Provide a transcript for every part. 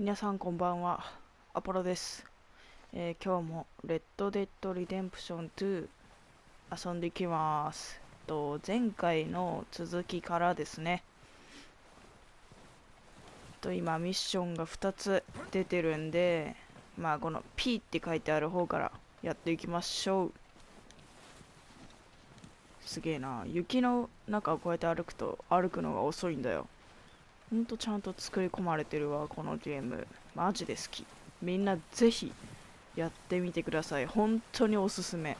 皆さんこんばんは、アポロです。今日もレッドデッドリデンプション2遊んでいきます。前回の続きからですね。今ミッションが2つ出てるんで、この P って書いてある方からやっていきましょう。すげえな、雪の中をこうやって歩くのが遅いんだよ。ほんとちゃんと作り込まれてるわ、このゲーム。マジで好き。みんなぜひやってみてください。本当におすすめ。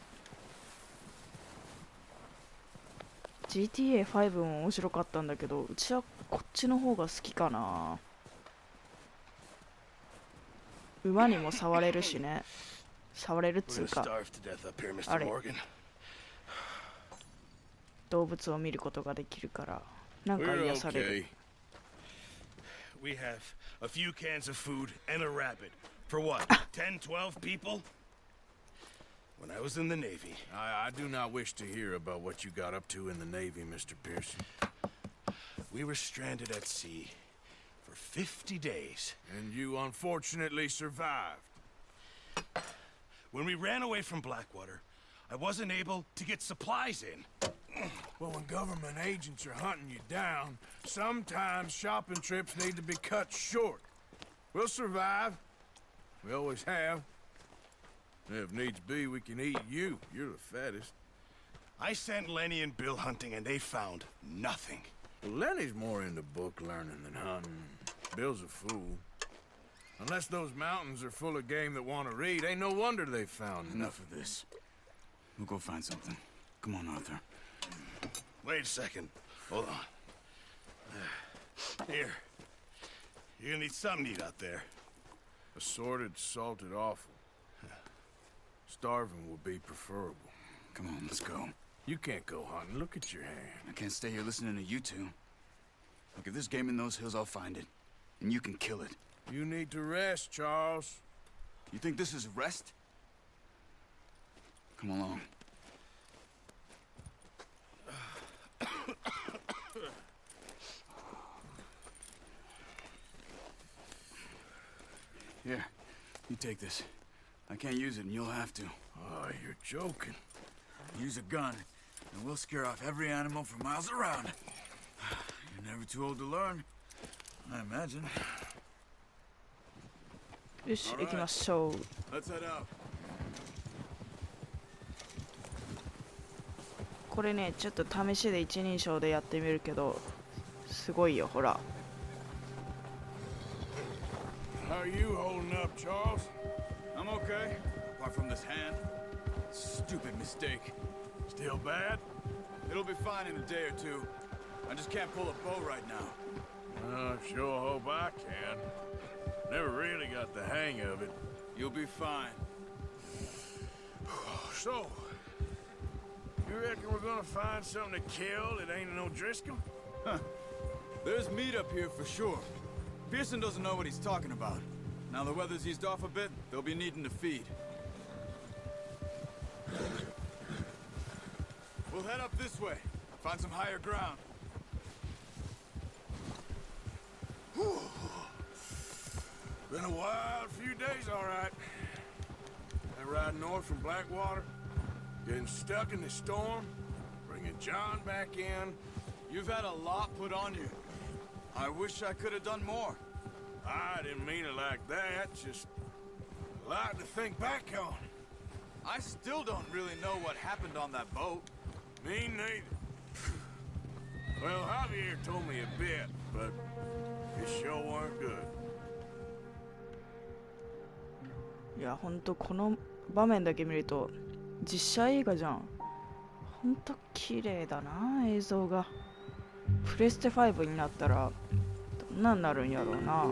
GTA5 も面白かったんだけど、うちはこっちの方が好きかな。馬にも触れるしね。触れるっつうか、あれ、動物を見ることができるから、なんか癒される。We have a few cans of food and a rabbit. For what? 10, 12 people? When I was in the Navy. I do not wish to hear about what you got up to in the Navy, Mr. Pearson. We were stranded at sea for 50 days. And you unfortunately survived. When we ran away from Blackwater, I wasn't able to get supplies in. Well, when government agents are hunting you down, sometimes shopping trips need to be cut short. We'll survive. We always have. If needs be, we can eat you. You're the fattest. I sent Lenny and Bill hunting, and they found nothing. Well, Lenny's more into book learning than hunting. Bill's a fool. Unless those mountains are full of game that want to read, ain't no wonder they found Enough of this. We'll go find something. Come on, Arthur. Wait a second. Hold on. Here. You're gonna need something to eat out there. Assorted, salted offal. Starving will be preferable. Come on, let's go. You can't go hunting. Look at your hand. I can't stay here listening to you two. Look, if there's game in those hills, I'll find it. And you can kill it. You need to rest, Charles. You think this is rest? Come along. Here, you take this. I can't use it, and you'll have to. Oh, you're joking. Use a gun, and we'll scare off every animal for miles around. You're never too old to learn, I imagine. よし、行きましょう。 Let's head out. これね、ちょっと試しで一人称でやってみるけど、すごいよ、ほら。 How are you holding up, Charles? I'm okay, apart from this hand. Stupid mistake. Still bad? It'll be fine in a day or two. I just can't pull a bow right now. I sure hope I can. Never really got the hang of it. You'll be fine. So, you reckon we're gonna find something to kill that ain't no Driscoll? Huh. There's meat up here for sure. Pearson doesn't know what he's talking about. Now the weather's eased off a bit, they'll be needing to feed. We'll head up this way. Find some higher ground. Been a wild few days, all right. That ride north from Blackwater, getting stuck in the storm, bringing John back in. You've had a lot put on you. I wish I could have done more. I didn't mean it like that, just a lot to think back on. I still don't really know what happened on that boat. Me neither. Well, Javier told me a bit, but it sure weren't good. いや、ほんとこの場面だけ見ると実写映画じゃん。ほんと綺麗だな、映像が。プレステ5になったらどんなんなるんやろうな。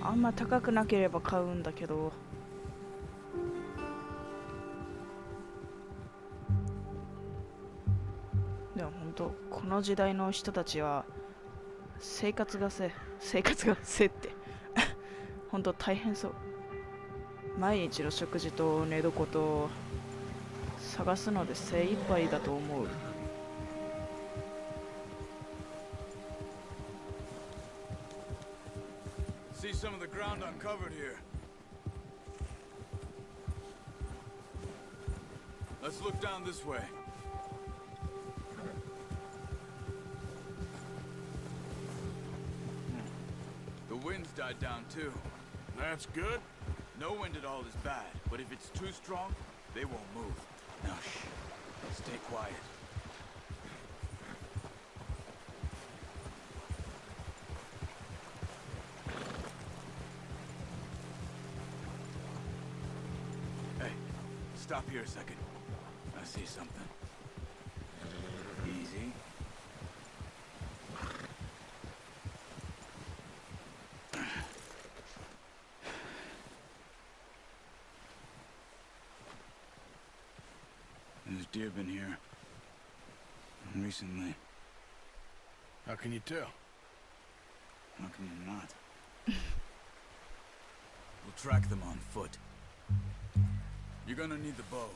あんま高くなければ買うんだけど。でもほんとこの時代の人たちは生活がせってほんと大変そう。毎日の食事と寝床と探すので精一杯だと思う。some of the ground uncovered here. Let's look down this way. The wind's died down too. That's good. No wind at all is bad, but if it's too strong, they won't move. Now shh. Stay quiet. Hey, stop here a second. I see something. Easy. There's deer been here. Recently. How can you tell? How can you not? We'll track them on foot. You're gonna need the bow.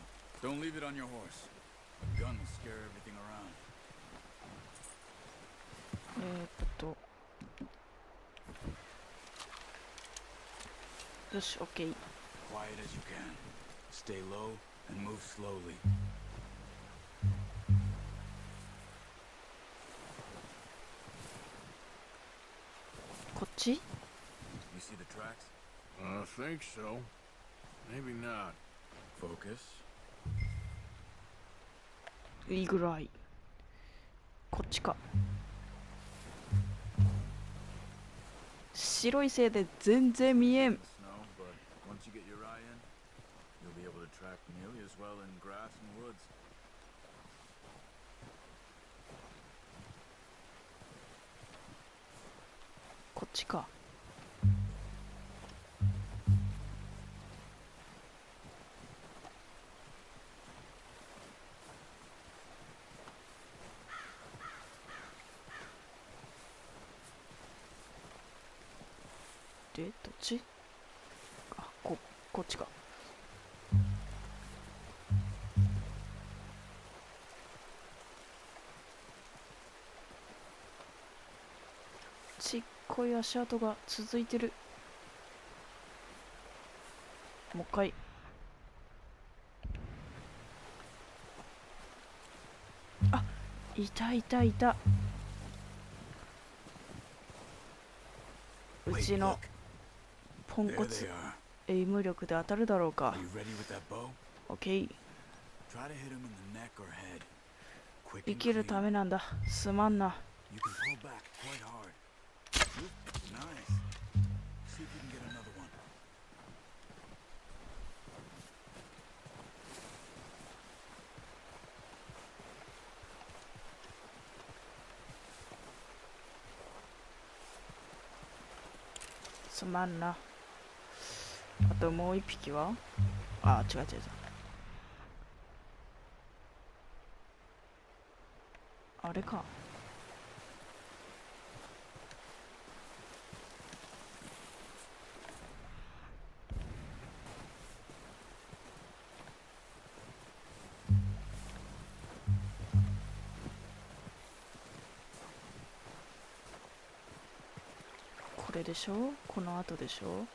Don't leave it on your horse. A gun will scare everything around. よし、オッケー。 Quiet as you can. Stay low and move slowly. こっち？ You see the tracks? I think so. Maybe not. Focus. いいぐらい。こっちか。白いせいで全然見えん。 Snow, but once you get your eye in, you'll be able to track nearly as well in grass and woods. こっちか。で、どっち？あ、こっちか。ちっこい足跡が続いてる。もう一回。あ、いたいたいた。う Wait, ちの look. ポンコ There ツ they are. エイム力で当たるだろうか。 Are you ready with that bow? オッケー。 Try to hit him in the neck or head. Quick 生 and きる clean. ためなんだ。すまんな。 You can pull back quite hard. Oop, nice. See if you can get another one. すまんな。あともう一匹は？あ、違う違う違う。あれか。これでしょ？この後でしょ？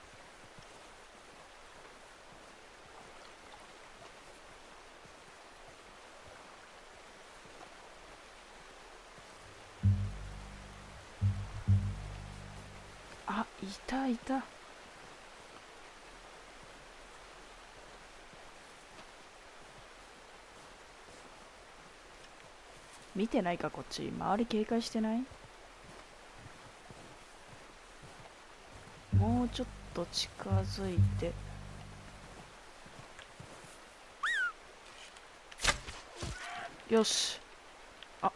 あ、いたいた。見てないかこっち。周り警戒してない？もうちょっと近づいて。よし。あ。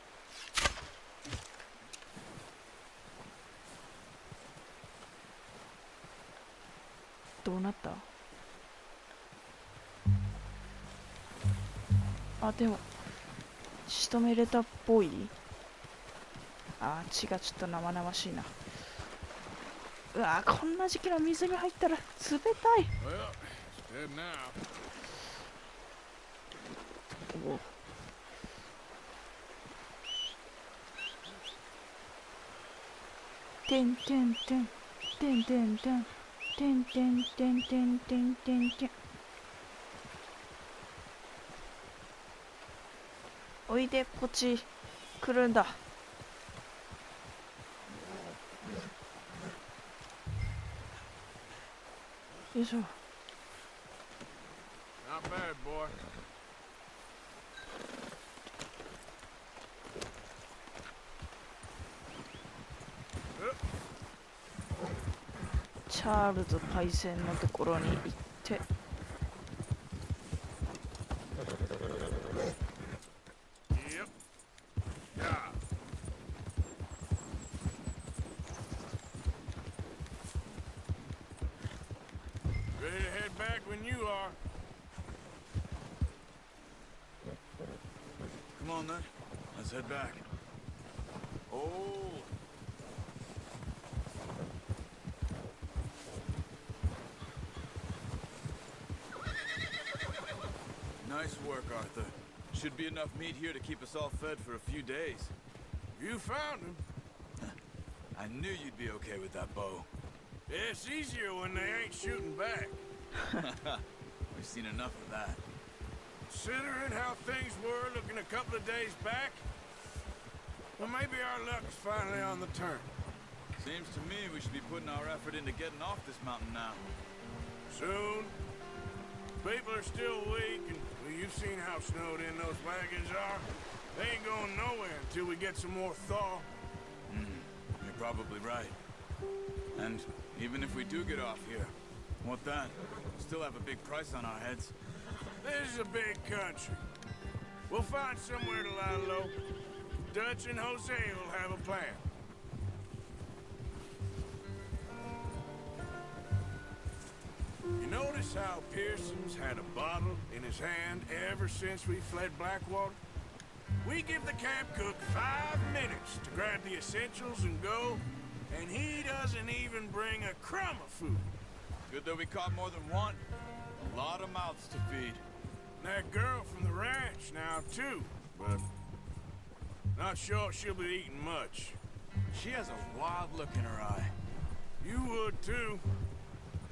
どうなった？あ、でも仕留めれたっぽい。あ、血がちょっと生々しいな。うわ、こんな時期の水に入ったら冷たい。 Well, it's dead now. お、てんてんてん。てんてんてんてんてんてんてんてんてんてん。おいで、こっち来るんだ。よいしょ。Not bad, boy. チャールズパイセンのところに行って。Yep. Yeah. Ready to head back when you are. Come on then. Let's head back. Oh. Nice work, Arthur. Should be enough meat here to keep us all fed for a few days. You found him. I knew you'd be okay with that bow. It's easier when they ain't shooting back. We've seen enough of that. Considering how things were looking a couple of days back, well, maybe our luck is finally on the turn. Seems to me we should be putting our effort into getting off this mountain now. Soon. People are still weak, and well, you've seen how snowed in those wagons are. They ain't going nowhere until we get some more thaw. You're probably right. And even if we do get off here, what then? We still have a big price on our heads. This is a big country. We'll find somewhere to lie low. Dutch and Jose will have a plan. You notice how Pearson's had a bottle in his hand ever since we fled Blackwater? We give the camp cook 5 minutes to grab the essentials and go, and he doesn't even bring a crumb of food. Good that we caught more than one. A lot of mouths to feed. That girl from the ranch now, too, but not sure she'll be eating much. She has a wild look in her eye. You would, too.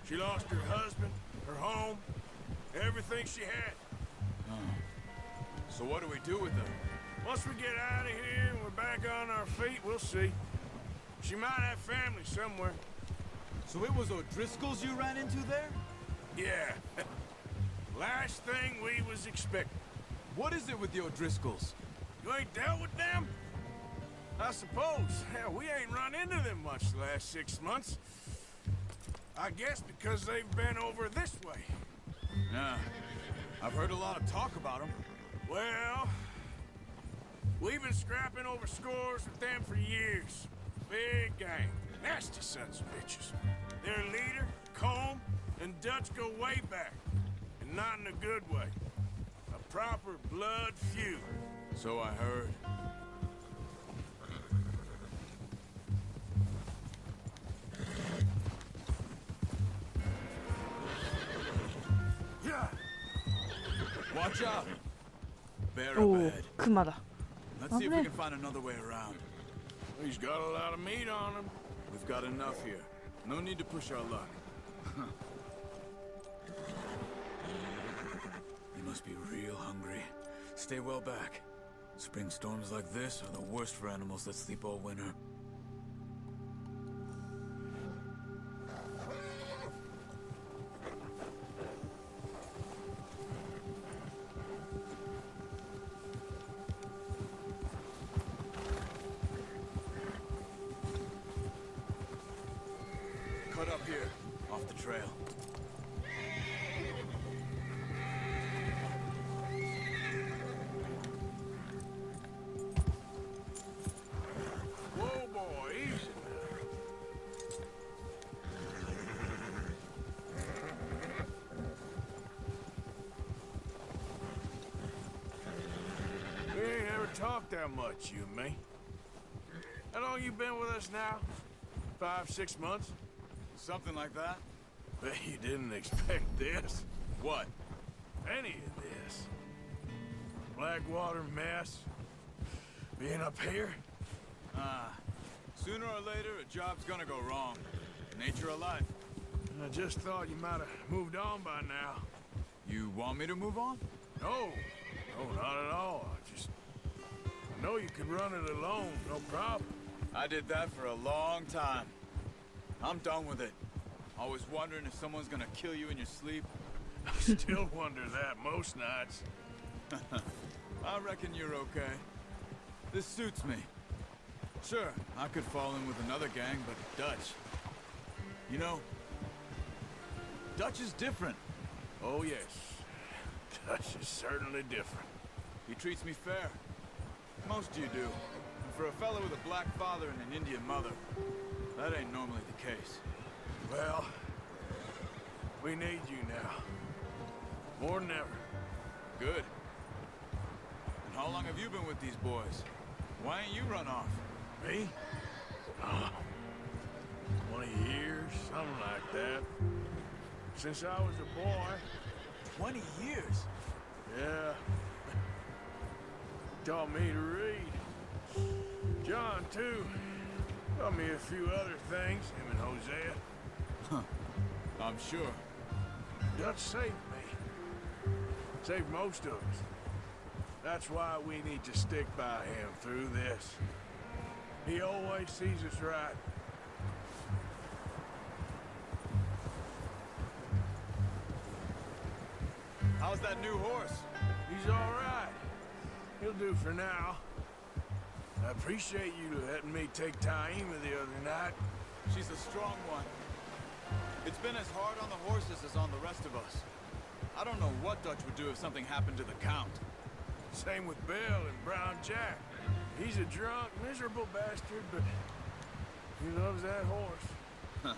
She lost her husband, her home, everything she had. So what do we do with her? Once we get out of here and we're back on our feet, we'll see. She might have family somewhere. So it was O'Driscoll's you ran into there? Yeah. Last thing we was expecting. What is it with the O'Driscolls? You ain't dealt with them? I suppose. Hell, we ain't run into them much the last 6 months. I guess because they've been over this way. Yeah. I've heard a lot of talk about them. Well, we've been scrapping over scores with them for years. Big gang. Nasty sons of bitches. Their leader, Combe, and Dutch go way back. And not in a good way. A proper blood feud. So I heard. Yeah. Watch out! Bear お up お ahead. クマだ。 Let's see if we Okay. can find another way around. He's got a lot of meat on him. We've got enough here. No need to push our luck. You must be real hungry. Stay well back. Spring storms like this are the worst for animals that sleep all winter. Cut up here, off the trail. Whoa, boy, easy. We ain't ever talked that much, you and me. How long you been with us now? 5, 6 months? Something like that? Bet you didn't expect this. What? Any of this. Blackwater mess. Being up here. Sooner or later, a job's gonna go wrong. Nature of life. I just thought you might have moved on by now. You want me to move on? No, no, not at all. I know you could run it alone, no problem. I did that for a long time. I'm done with it. Always wondering if someone's gonna kill you in your sleep. I still wonder that most nights. I reckon you're okay. This suits me. Sure, I could fall in with another gang, but Dutch. You know, Dutch is different. Oh, yes. Dutch is certainly different. He treats me fair. Most of you do. And for a fellow with a black father and an Indian mother, that ain't normally the case. Well, we need you now. More than ever. Good. And how long have you been with these boys? Why ain't you run off? Me? Oh, 20 years, something like that. Since I was a boy. 20 years? Yeah. Taught me to read. John, too. Taught me a few other things, him and Hosea. Huh. I'm sure. Dutch saved me. Saved most of us. That's why we need to stick by him through this. He always sees us right. How's that new horse? He's all right. He'll do for now. I appreciate you letting me take Taima the other night. She's a strong one. It's been as hard on the horses as on the rest of us. I don't know what Dutch would do if something happened to the Count. Same with Bill and Brown Jack. He's a drunk, miserable bastard, but he loves that horse.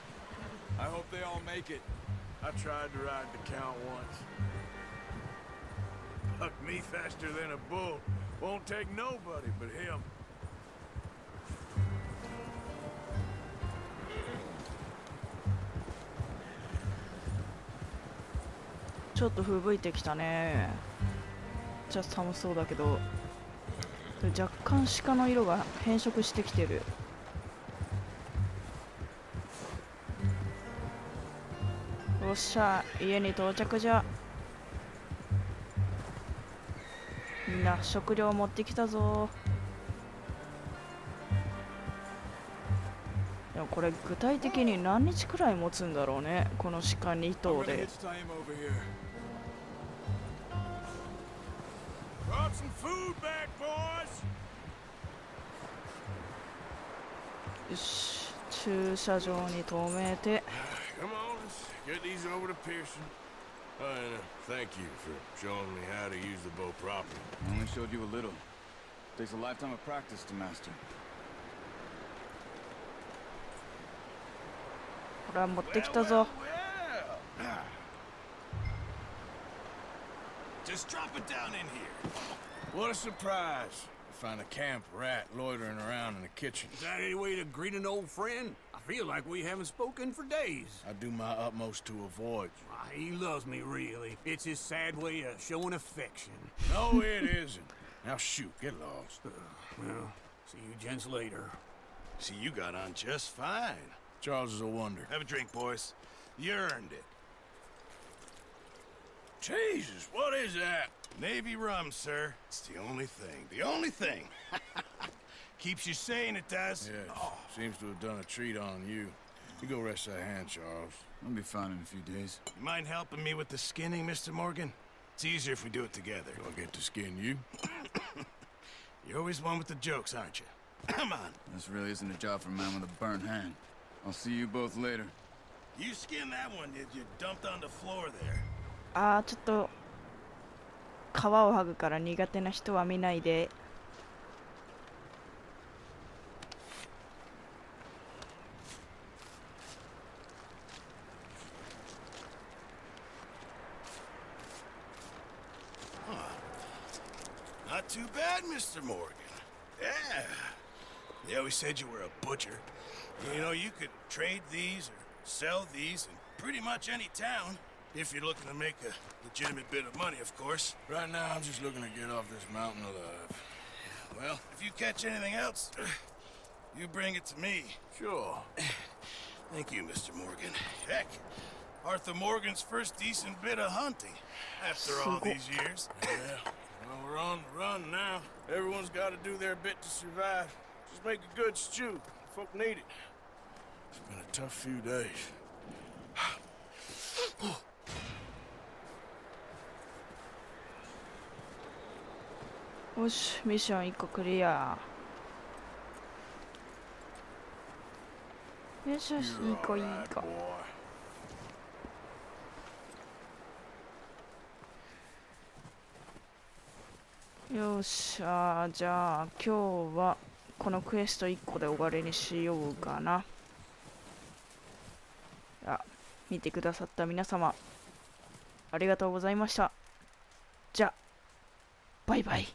I hope they all make it. I tried to ride the Count once. Bucked me faster than a bull. Won't take nobody but him.ちょっと吹雪いてきたね。じゃあ寒そうだけど、若干鹿の色が変色してきてる。よっしゃ、家に到着じゃ。みんな食料持ってきたぞ。でもこれ具体的に何日くらい持つんだろうね、この鹿2頭で。Brought some food back, boys. よし、駐車場に止めて。Come on, let's get these over to Pearson. And thank you for showing me how to use the bow properly. I only showed you a little. Takes a lifetime of practice to master. これは持ってきたぞ。Just drop it down in here. What a surprise. Find a camp rat loitering around in the kitchen. Is that any way to greet an old friend? I feel like we haven't spoken for days. I do my utmost to avoid you. Why, he loves me, really. It's his sad way of showing affection. No, it isn't. Now shoot, get lost. Well, see you gents later. See, you got on just fine. Charles is a wonder. Have a drink, boys. You earned it. Jesus, what is that? Navy rum, sir. It's the only thing. The only thing. Keeps you sane, it does. Yes, seems to have done a treat on you. You go rest that hand, Charles. I'll be fine in a few days. You mind helping me with the skinning, Mr. Morgan? It's easier if we do it together. Do I get to skin you? You're always one with the jokes, aren't you? Come on. This really isn't a job for a man with a burnt hand. I'll see you both later. You skinned that one you dumped on the floor there. あー、ちょっと皮を剥ぐから苦手な人は見ないで。Not too bad, Mr. Morgan. Yeah. They always said you were a butcher. You know, you could trade these or sell these in pretty much any town. If you're looking to make a legitimate bit of money, of course. Right now, I'm just looking to get off this mountain alive. Well, if you catch anything else, you bring it to me. Sure. Thank you, Mr. Morgan. Heck, Arthur Morgan's first decent bit of hunting after all these years. Yeah, well, we're on the run now. Everyone's got to do their bit to survive. Just make a good stew. Folk need it. It's been a tough few days. よし、ミッション1個クリア。よしよし、いい子いい子。よし、じゃあ今日はこのクエスト1個で終わりにしようかな。見てくださった皆様、ありがとうございました。じゃあ、バイバイ。